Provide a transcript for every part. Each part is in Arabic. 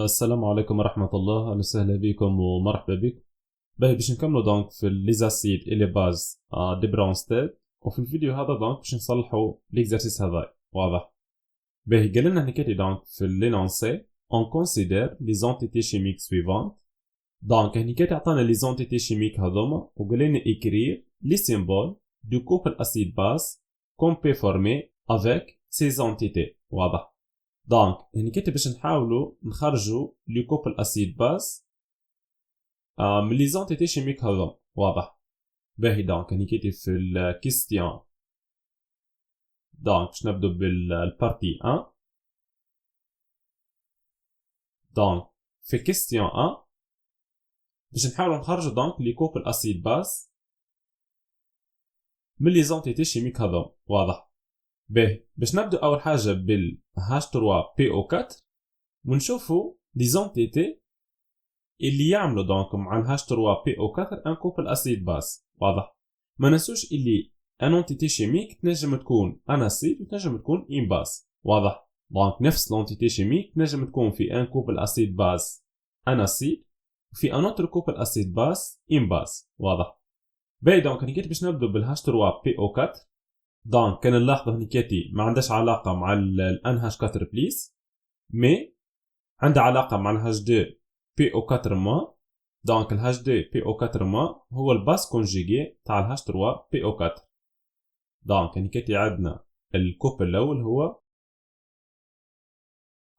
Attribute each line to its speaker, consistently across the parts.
Speaker 1: السلام عليكم ورحمة الله، أهلا وسهلا بكم ومرحبا بك. باش نكملوا دونك في ليزاسيد إي لي باز دي برونستيد، وفي الفيديو هذا دونك باش نصلحوا ليكزارسيس هذا. واضح؟ قال لنا هناك دونك في لينونسي on considère les entités chimiques suivantes. دونك هناك عطانا لي زونتيتي شيميك هذوما وقال لنا écrire les symboles du couple acide base qu'on peut former avec ces entités. واضح؟ دونك هني باش نحاولوا نخرجوا لي كوبل اسيد باز من لي زونتيتي شيميك هذوم. واضح؟ باهي دونك هني في الكيستيون. دونك باش نبدو بالبارتي 1. دونك في كيستيون 1 باش نحاولوا نخرجوا دونك لي كوبل اسيد باز من لي زونتيتي شيميك هذوم. واضح؟ باهي باش نبدو اول حاجه بال H3PO4 ونشوفوا لي زونتيتي اللي يعملوا دونك مع ال H3PO4 ان كوبل اسيد باز. واضح؟ ما ننسوش اللي ان انتيتي شيميك تنجم تكون ان اسيد وتنجم تكون ان باز. واضح؟ دونك نفس لونتيتي شيميك تنجم تكون في ان كوبل اسيد باز ان اسيد وفي ان اوتر كوبل اسيد باز ان باز. واضح؟ باهي دونك هنيكاتي باش نبدو بال H3PO4. دونك كان نلاحظوا هنيكاتي ما عندهاش علاقه مع ال NH4 بليس، مي عندها علاقه مع ال H2PO4-. دونك ال H2PO4- هو الباس كونجيجي تاع ال H3PO4. دونك هنيكاتي عندنا الكوبل الاول هو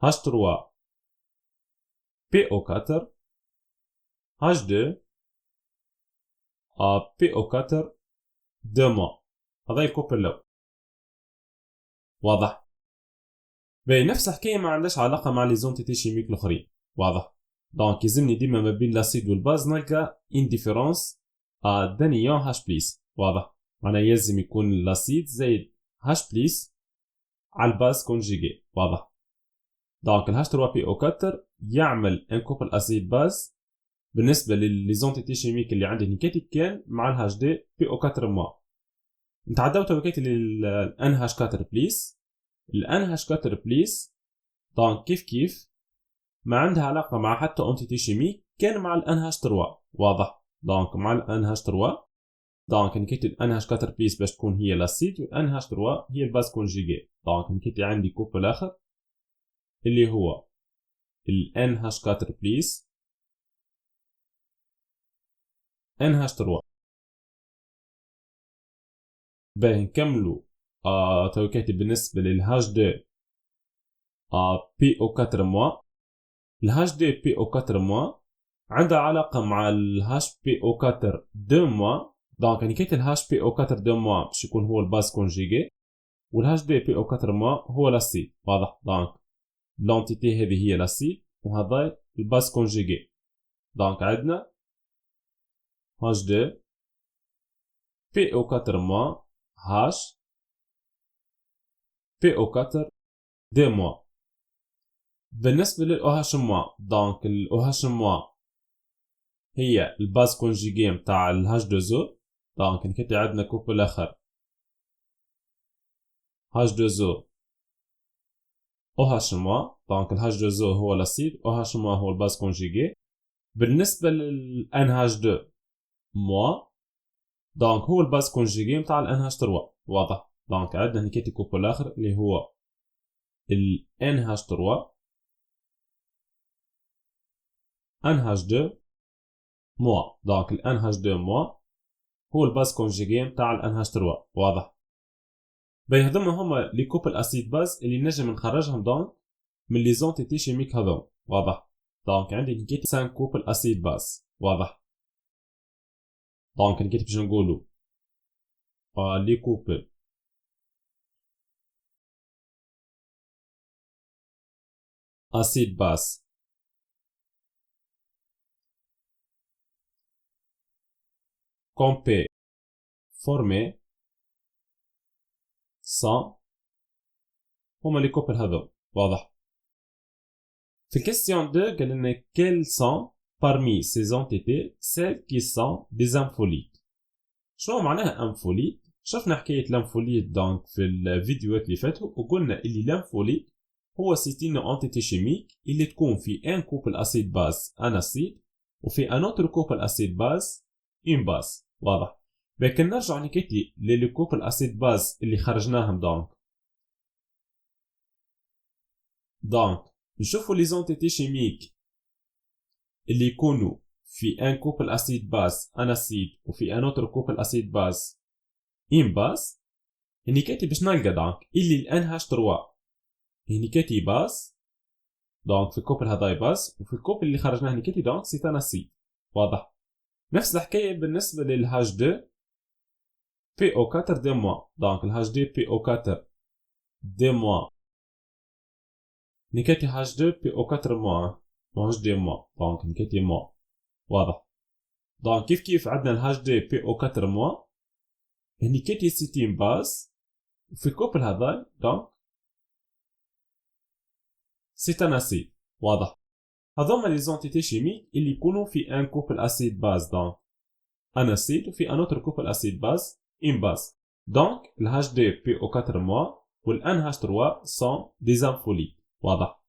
Speaker 1: H3PO4 H2PO4 2-. هذا الكوبل الاول. واضح؟ باهي نفس الحكايه ما عندهاش علاقه مع لي زونتيتي شيميك الاخرين. واضح؟ دونك يلزمني ديما ما بين لاسيد والباز نلقى ان ديفيرونس دانيون هاش بليس. واضح؟ معناها يلزم يكون لاسيد زائد هاش بليس على الباز كونجيجي. واضح؟ دونك ال H3PO4 يعمل ان كوبل اسيد باز بالنسبه للي زونتيتي شيميك اللي عندي نيكاتي كان مع ال H2PO4-. نتعداو توكيت لل NH4 بليس. ال NH4 بليس دونك كيف ما عندها علاقه مع حتى انتيتي شيميك كان مع ال NH3. واضح؟ دونك مع ال NH3 دونك نكتب ال NH4 بليس باش تكون هي لاسيد وال NH3 هي الباز كونجيجي. دونك نكتب عندي كوبل اخر اللي هو ال NH4 بليس NH3. باهي نكملوا تو كاتب بالنسبه لل H2 PO4-. ال H2PO4- عندها علاقة مع ال HPO4-. دونك يعني كيت ال HPO4- باش يكون هو الباز كونجيجي وال H2PO4- هو لاسيد. واضح؟ دونك لونتيتي هذه هي لاسيد وهذا الباز كونجيجي. دونك عندنا H2PO4- HPO4-. بالنسبة لل OH-. دونك ال OH- هي الباز كونجيجي متاع ال H2O. دونك نكتب عندنا كوبل اخر H2O OH-. دونك ال H2O هو لاسيد OH- هو الباز كونجيجي. بالنسبة لل NH2- دونك هو الباز كونجيجي متاع ال NH3. واضح؟ دونك عندنا نكتب كوبل اخر اللي هو ال NH3 NH2-. دونك ال NH2- هو الباز كونجيجي متاع ال NH3. واضح؟ باهي هذوما هما لي كوبل اسيد باز اللي نجم نخرجهم دونك من لي زونتيتي شيميك هذوم. واضح؟ دونك عندي نكيت 5 كوبل اسيد باز. واضح؟ دونك نكيت باش نقولوا لي كوبل اسيد باز qu'on peut former sans هما لي كوبل هذوم. واضح؟ في الكيستيون 2 قال لنا quels sont parmi ces entités celles qui sont des ampholytes. شنو معناها امفوليت؟ شفنا حكايه الامفوليت دونك في الفيديوهات اللي فاتوا وقلنا اللي الامفوليت هو سيتين انتيتي شيميك اللي تكون في ان كوبل اسيد باز ان اسيد وفي ان اوتر كوبل اسيد باز ان باز. واضح؟ لكن نرجع نكتي للي كوبل اسيد باز اللي خرجناهم. دونك نشوفوا لي زونتيتي شيميك اللي يكونوا في ان كوبل اسيد باز ان اسيد وفي ان اوتر كوبل اسيد باز ان باز. هني كاتي باش نلقى دونك اللي الان هاش 3 هني كاتي باز دونك في الكوبل هذاي باز وفي الكوبل اللي خرجناه هني كاتي دونك سي ان اسيد. واضح؟ نفس الحكايه بالنسبه للهاش 2 بي او 4 دي موا. دونك الهاش 2 بي او 4 دي موا نكاتي هاش 2 بي او 4 موا ماهوش دي موا. دونك نكاتي موا. واضح؟ دونك كيف عندنا الهاش 2 بي او 4 موا هني كاتي سيتين باز في الكوبل هذا دونك سي ان اسيد. واضح؟ هذوما لي زونتيتي شيميك اللي يكونوا في ان كوبل اسيد باز دونك ان اسيد وفي ان اوتر كوبل اسيد باز ان باز. دونك الهاش 2 بي او 4 موا والان هاش 3 سون دي زامفوليت. واضح؟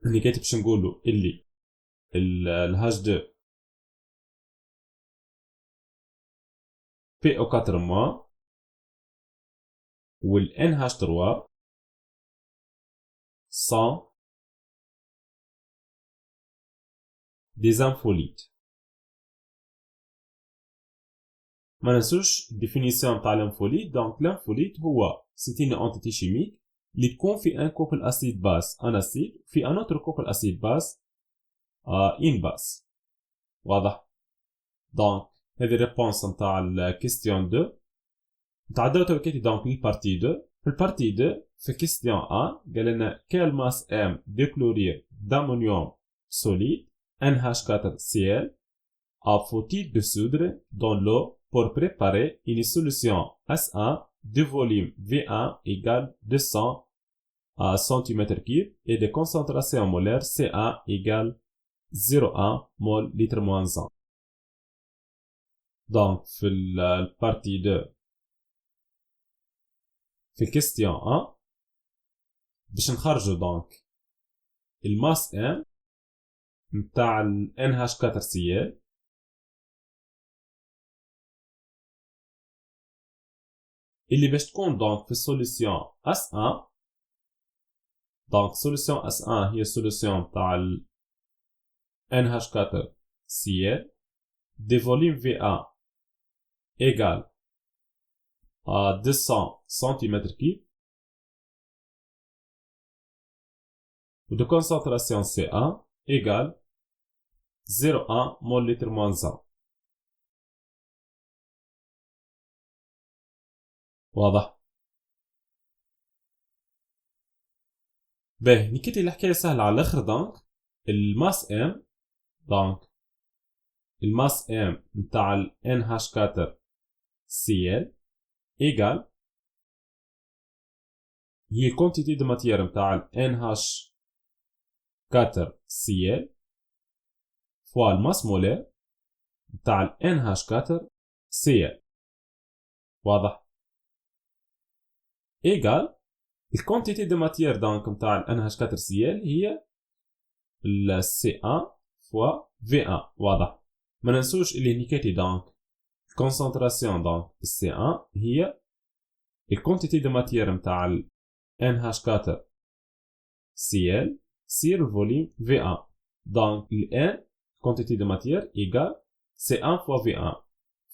Speaker 1: اللي كاتب باش نقولوا اللي الهاش 2 بي او 4 موا والان هاش 3 سون دي زامفوليت. ما ننسوش الديفينيسيون تاع لانفوليت. دونك لانفوليت هو سيتين انتيتي شيميك اللي تكون في ان كوبل اسيد باز ان اسيد في ان اوتر كوبل اسيد باز ان باز. واضح؟ دونك هذه ريبونس نتاع الكيستيون 2. نتعداو تو كيتي دونك للبارتي 2. في البارتي 2 في كيستيون 1 قال لنا كال ماس ام دو كلورير d'amonium solide NH4Cl a faut-il dissoudre dans l'eau pour préparer une solution S1 de volume V1 égale 200 cm3 et de concentration molaire C1 égale 0,1 mol litre moins 1. Donc في البارتي 2 في الكيستيون 1 باش نخرجوا دونك الماس ام نتاع ال NH4Cl اللي باش تكون دونك في السوليسيون S1. دونك سوليسيون S1 هي السوليسيون تاع ال NH4Cl دي فوليوم V1 égale à 200 cm3 ou de concentration C1 égale 0,1 mol litre moins 1. واضح؟ باهي نكتي الحكاية سهلة على الآخر. دونك الماس ام دونك الماس ام نتاع ال NH4Cl égale هي الكونتيتي دو ماتيير نتاع ال NH4Cl فوا الماس مولير نتاع ال NH4Cl. واضح؟ égale الكونتيتي دو ماتيير دونك نتاع ال NH4Cl هي ال C1 فوا V1. واضح؟ ما ننسوش اللي هنيكاتي دونك الكونسنتراسيون دونك C1 هي الكونتيتي دو ماتيير نتاع ال NH4Cl سير الفوليوم V1. دونك ال N quantité de matière égale C1 fois V1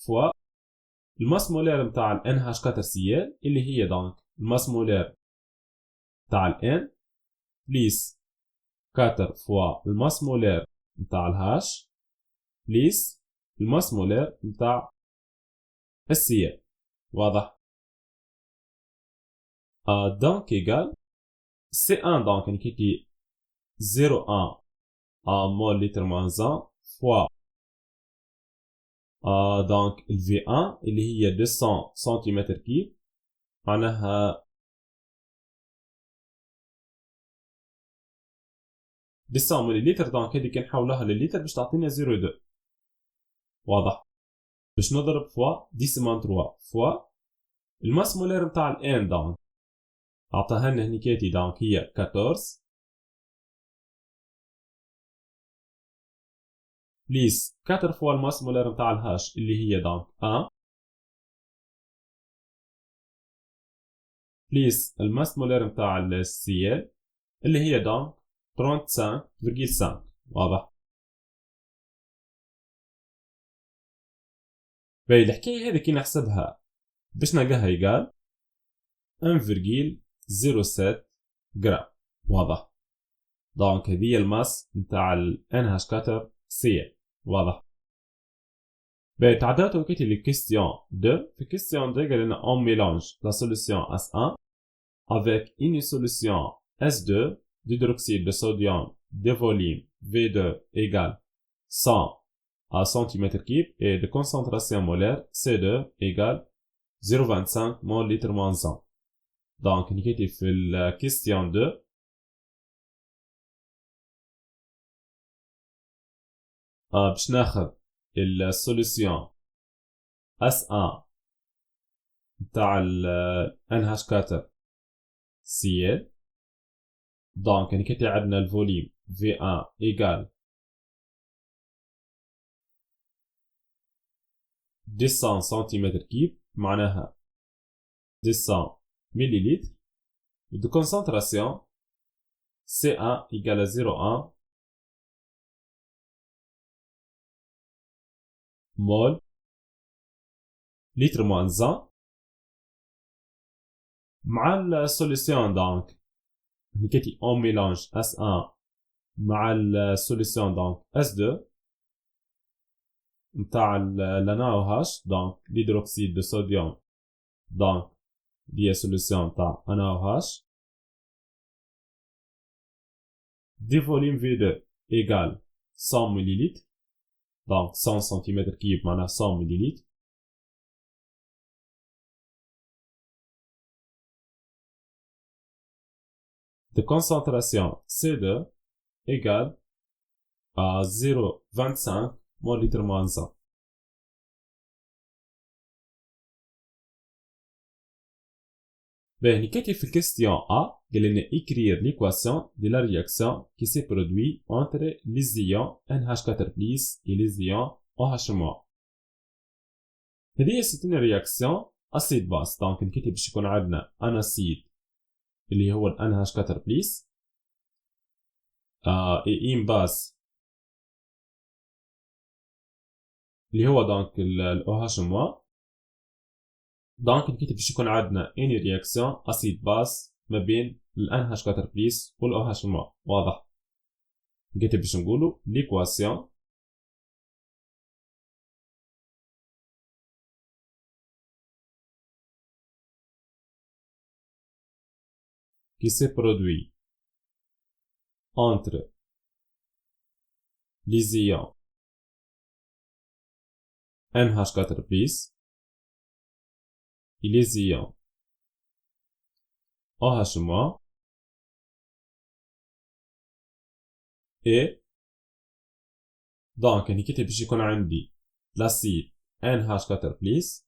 Speaker 1: fois الماس مولير نتاع ال NH4Cl اللي هي دونك الماس مولير نتاع ال N بليس 4 فوا الماس مولير نتاع الهاش بليس الماس مولير نتاع الCl. واضح؟ دونك ايجال C1 دونك نكتي 0,1 مول لتر moins 1 فوا دونك ال V1 اللي هي 200 سنتيمتر كيب معناها 200 مليلتر. دونك هذه كي نحولها للتر باش تعطينا 0,2. واضح؟ باش نضرب فوا 10 3 فوا الماس مولير نتاع الان دونك أعطاها لنا هنيكاتي دونك هي 14 بليس 4 فوا الماس مولار نتاع الهاش اللي هي دونك 1 بليس الماس مولار نتاع السيال اللي هي دونك 35.5. واضح؟ باهي الحكاية هذه كي نحسبها باش نلقاها يقال 1.07 جرام. واضح؟ دونك هذه الماس نتاع ال NH4Cl. واضح؟ باهي تعدات وكيتي لي كيستيون 2. في كيستيون 2 قال لنا on mélange la solution S1 avec une solution S2 d'hydroxyde de sodium de volume V2 égale 100 à cm3 et de concentration molaire C2 égale 0,25 mol litre moins 1. Donc نكتب في الكيستيون 2 باش ناخذ السوليسيون S1 نتاع ال NH4Cl. دونك نكتب عندنا الفوليوم V1 égale 200 cm3 معناها 200 مليلتر. de concentration C1 égale à 0,1 mol litre moins 1 مع السوليسيون. دونك نكتي on mélange S1 مع السوليسيون دونك S2 نتاع NaOH دونك l'hydroxyde de sodium دونك دي سوليسيون نتاع NaOH دي volume V2 égale 100 ml دونك 100 cm3 معناها 100 ml de concentration C2 égale à 0,25 mol litre moins 1. Ben, نكتب في الكيستيون A قال لنا écrire l'équation de la réaction qui s'est produite entre les ions NH4+ et les ions OH-. هذه c'est une réaction acide base. donc نكتب باش يكون عندنا ان اسيد اللي هو ال NH4+ et une base اللي هو دونك ال OH-. دونك نكتب باش يكون عندنا اني رياكسيون اسيد باس ما بين ال NH4+ وال OH-. واضح؟ نكتب باش نقولوا ليكواسيون qui s'est produit entre les ions NH4+ et les ions OH- et دونك نكتب باش يكون عندي لاسيد NH4+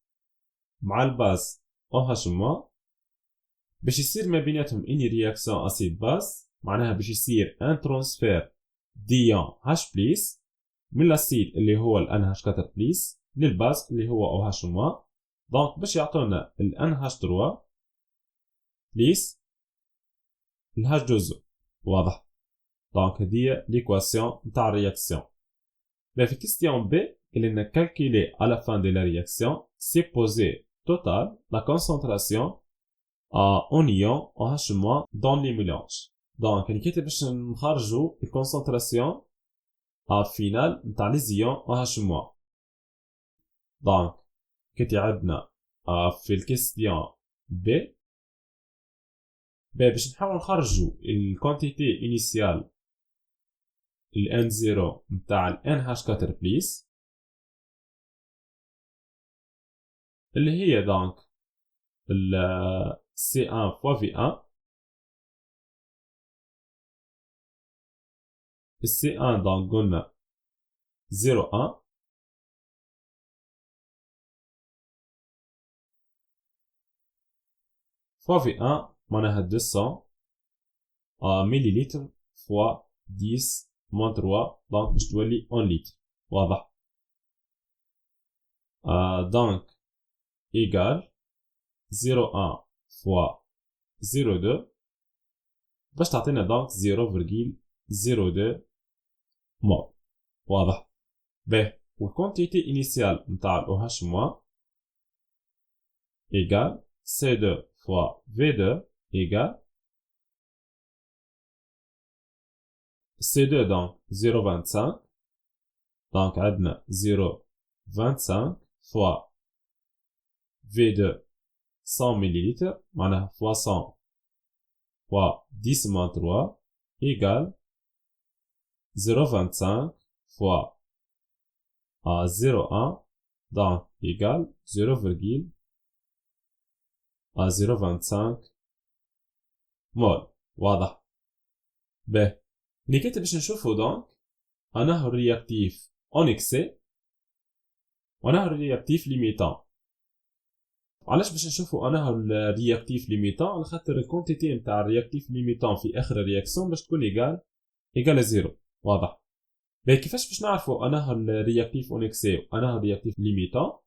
Speaker 1: مع الباز OH- باش يصير ما بيناتهم اني رياكسيون اسيد باز معناها باش يصير ان ترانسفير ديون H+ من الاسيد اللي هو ال NH4+ للباز اللي هو OH-. دونك باش يعطونا ال NH3 بليس ال H2O. واضح؟ دونك هذه ليكواسيون نتاع الرياكسيون. Mais في question B, il est calculé à la fin de la réaction, c'est posé total la concentration en ion OH- dans les mélanges. Donc, نكتب باش نخرجوا الكونسنتراسيون فينال نتاع لي زيون OH-. دونك كتي عندنا في الكيستيون B باش نحاول نخرجوا الكونتيتي انيسيال ال N0 نتاع ال NH4+ اللي هي دونك ال C1 fois V1. ال C1 دونك قلنا 0,1 fois V1 معناها 200 مليلتر فوا 10 موان 3 دونك باش تولي 1 لتر. واضح؟ دونك ايكال 0.1 فوا 0.2 باش تعطينا دونك 0.02 مول. واضح؟ باهي، والكونتيتي انيسيال نتاع ال OH موان ايكال C2 فوا V2 ايكال C2 دونك 0.25 دونك عندنا 0.25 فوا V2 100 مليلتر معناها فوا 100 فوا 10 موان 3 ايكال 0.25 فوا 0.1 دونك ايكال 0.025 مول. واضح؟ باهي، اللي كاتب باش نشوفو دونك انه الرياكتيف اون اكسي وانه الرياكتيف ليميتون. علاش باش نشوفو انه الرياكتيف ليميتون؟ على خاطر الكونتيتي نتاع الرياكتيف ليميتون في اخر الرياكسيون باش تكون ايكال زيرو. واضح؟ باهي، كيفاش باش نعرفو انه الرياكتيف اون اكسي وانه الرياكتيف ليميتون؟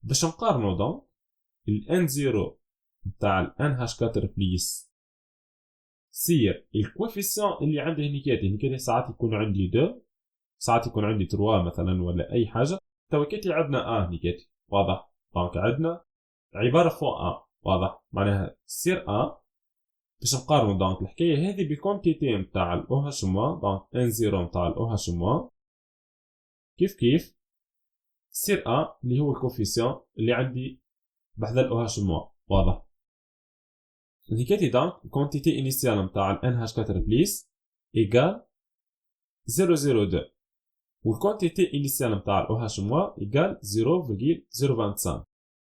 Speaker 1: باش نقارنو دونك ال N0 نتاع ال NH4 بليس سير الكوفيسيون اللي عندي هنيكاتي ساعات يكون عندي 2 ساعات يكون عندي 3 مثلا ولا اي حاجه. توكيتي عندنا هنيكاتي. واضح؟ دونك عندنا عباره فوق واضح؟ معناها سير باش نقارنو دونك الحكايه هذه بالكونتيتي نتاع ال OH موان دونك N0 نتاع ال OH موان كيف سير اللي هو الكوفيسيون اللي عندي بحذا ال OH موان. واضح؟ هنيكاتي دونك الكونتيتي انيسيال نتاع ال NH4 بليس ايكال 0.02 والكونتيتي انيسيال نتاع ال OH موان ايكال 0.025.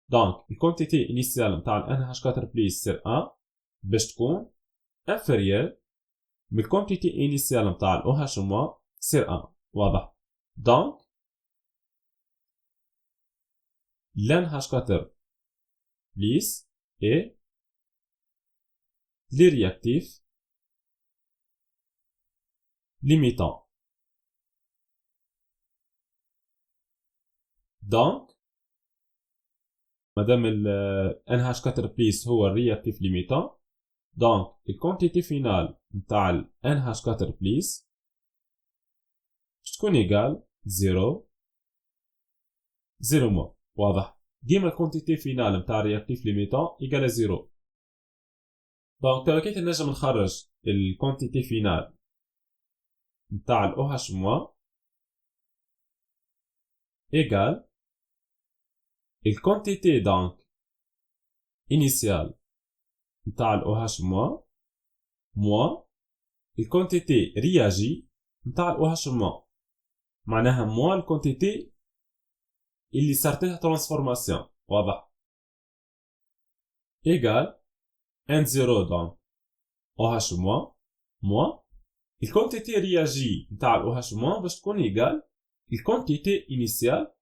Speaker 1: دونك الكونتيتي انيسيال نتاع ال NH4 بليس سير باش تكون انفيريور من الكونتيتي انيسيال نتاع ال OH موان سير واضح؟ دونك ل NH4 بليس اي لي رياكتيف ليميتون. دونك مادام ال NH4 بليس هو الرياكتيف ليميتون دونك الكونتيتي فينال نتاع ال NH4 بليس باش تكون ايكال 0 مول. واضح؟ ديما الكونتيتي فينال نتاع الرياكتيف ليميتون ايكال 0. دونك توكيت نجم نخرج الكونتيتي فينال نتاع ال OH موان ايكال الكونتيتي دونك انيسيال نتاع ال OH موان الكونتيتي رياجي نتاع ال OH موان معناها موان الكونتيتي اللي صارتها ترانسفورماسيون. واضح؟ ايكال N0 دونك OH موان الكونتيتي رياجي نتاع ال OH موان باش تكون ايكال الكونتيتي انيسيال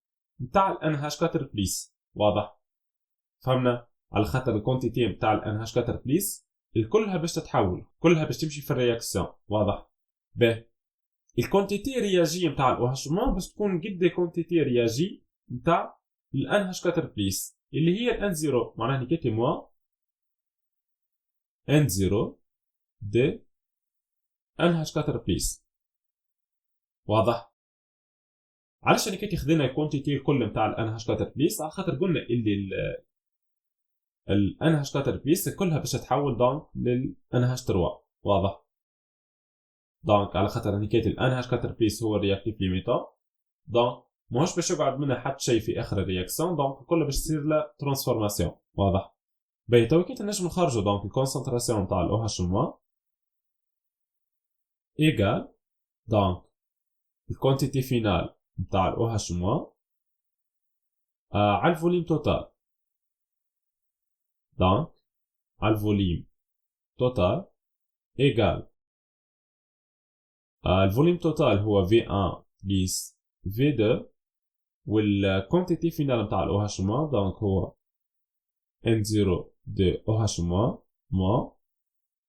Speaker 1: نتاع ال NH4 بليس. واضح؟ فهمنا؟ على خاطر الكونتيتي نتاع ال NH4 بليس الكلها باش تتحول كلها باش تمشي في الرياكسيون. واضح؟ باهي، الكونتيتي رياجي نتاع ال OH موان باش تكون قد الكونتيتي رياجي نتاع ال NH4 بليس اللي هي ال N0 معناها نكتي موان N0 دي NH4 بليس. واضح؟ علاش انا كنت خذينا الكونتيتي الكل نتاع ال NH4 بليس؟ على خاطر قلنا اللي ال NH4 بليس كلها باش تتحول دونك لل NH3. واضح؟ دونك على خاطر نكيت ال NH4 بليس هو الرياكتيف ليميتون دونك ماهوش باش يقعد منها حتى شيء في اخر الرياكسيون دونك كلها باش تصير له ترانسفورماسيون. واضح؟ باهي، تو كي نجم نخرجوا دونك الكونسنتراسيون تاع ال OH موان ايكال دونك الكونتيتي فينال نتاع ال OH موان على الفوليم توتال. دونك على الفوليم توتال ايكال الفوليم توتال هو V1 بليس V2 والكونتيتي فينال نتاع ال OH موان دونك هو N0 de OH موان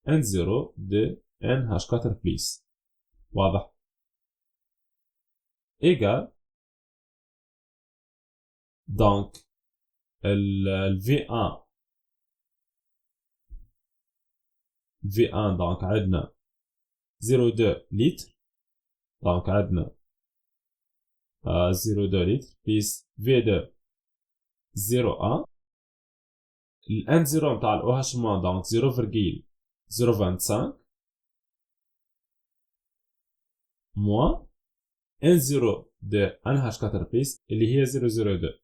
Speaker 1: N0 de NH4 plus. واضح؟ égal donc ال V1 donc عندنا 0.2 لتر donc عندنا 0.2 لتر plus V2 0.1 ال N0 متاع ال OH- donc 0.025 moins N0 de NH4 plus اللي هي 0.02.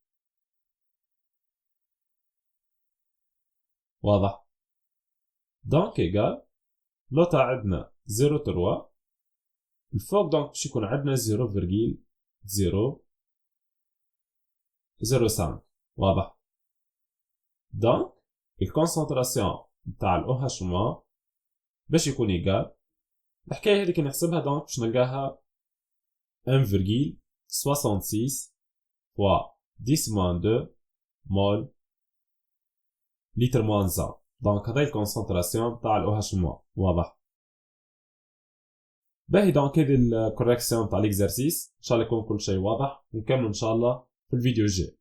Speaker 1: واضح؟ دونك ايجال لوطا عندنا 0.3 الفوق دونك باش يكون عندنا 0.005. واضح؟ دونك الكونسنتراسيون نتاع ال OH- باش يكون ايجال الحكايه هذيك نحسبها دونك باش نلقاها 1,66 fois 10-2 مول لتر موان زا. دونك هذا الكونسنتراسيون تاع ال OH-. واضح؟ باهي دونك هذه الكوريكسيون تاع ليكزارسيس ان شاء الله يكون كل شيء واضح ونكمل ان شاء الله في الفيديو الجاي.